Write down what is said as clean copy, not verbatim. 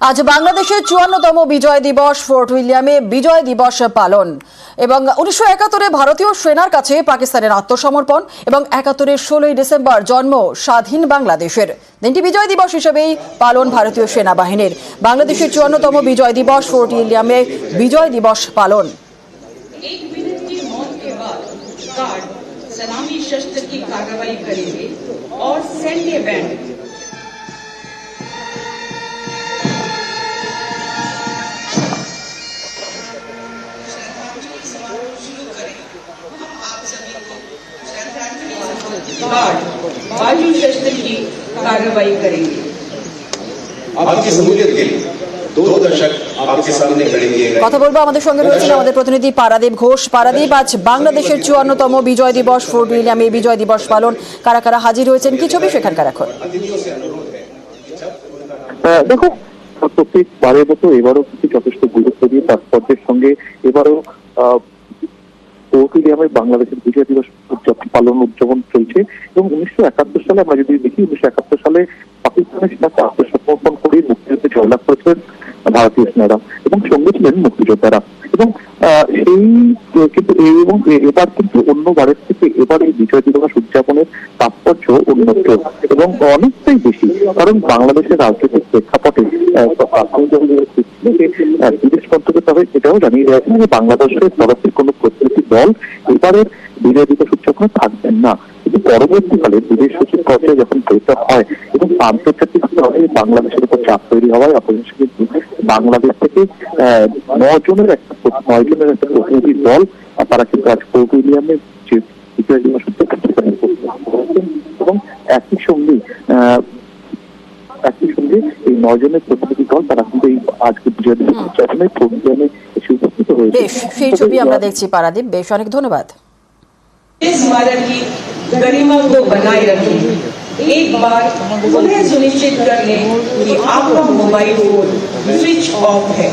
আজ বাংলাদেশের ৫৪তম বিজয় দিবস। ফোর্ট উইলিয়ামে বিজয় দিবস পালন এবং ১৯৭১-এ ভারতীয় সেনার কাছে পাকিস্তানের আত্মসমর্পণ এবং ৭১-এর ১৬ই ডিসেম্বর জন্ম স্বাধীন বাংলাদেশের। দিনটি বিজয় দিবস হিসেবেই পালন ভারতীয় সেনাবাহিনীর। বাংলাদেশের ৫৪তম বিজয় দিবস, ফোর্ট উইলিয়ামে বিজয় দিবস পালন। सलामी शस्त्र की कार्रवाई करेंगे और सैन्य बैंड वायु शस्त्र की कार्रवाई करेंगे। आपकी सहूलियत के लिए 2 दशक आपके सामने खड़े किए गए। কথা বলবো, আমাদের সঙ্গে রয়েছেন আমাদের প্রতিনিধি পারাদীপ ঘোষ। পারাদীপ, আজ বাংলাদেশের ৫৪তম বিজয় দিবস, ফোর্ট উইলিয়ামে বিজয় দিবস পালন, কারা কারা হাজির হয়েছেন, কি ছবি সেখানকার এখন? দেখো, প্রত্যেকবারের মতো এবারও কিন্তু যথেষ্ট গুরুত্ব দিয়ে তাৎপর্যের সঙ্গে এবারও ফোর্ট উইলিয়ামে বাংলাদেশের বিজয় দিবস পালন উদযাপন চলছে। এবং ১৯৭১ সালে আমরা যদি দেখি, ১৯৭১ সালে পাকিস্তানের সেনাকে আত্মসমর্পণ করে মুক্তিযুদ্ধে জয়লাভ করেছিলেন ভারতীয় সেনারা এবং সঙ্গে ছিলেন মুক্তিযোদ্ধারা। এবং সেই কিন্তু এবার কিন্তু অন্যবারের থেকে এবার এই বিজয় দিবস উদযাপনের তাৎপর্য উন্নত এবং অনেকটাই বেশি। কারণ বাংলাদেশের রাজনৈতিক প্রেক্ষাপটে বিদেশ মন্ত্রকের তবে এটাও জানিয়ে দেওয়া যে বাংলাদেশের তরফে কোনো প্রতিনিধি দল এবারের বিজয় দিবস উদযাপনে থাকবেন না। কিন্তু পরবর্তীকালে বিদেশ সচিব পর্যায়ে যখন বৈঠক হয় এবং আন্তর্জাতিক স্তরে বাংলাদেশের উপর চাপ তৈরি হওয়ায় অপরাংশ কিন্তু বাংলাদেশ থেকে ৯ জনের একটা প্রতিনিধি দল তারা কিন্তু আজ ফোর্ট উইলিয়ামে যে বিজয় দিবস উদযাপন এবং একই সঙ্গে এই ৯ জনের প্রতিনিধি দল তারা কিন্তু এই আজকে বিজয় দিবস উদযাপনে ফোর্ট উইলিয়ামে এসে উপস্থিত হয়েছে। বেশ, সেই ছবি আমরা দেখছি পারাদীপ। বেশ, অনেক ধন্যবাদ। इस स्मारक की गरिमा को बनाए रखें। एक बार पुनः सुनिश्चित कर लें कि आपका मोबाइल फोन स्विच ऑफ है।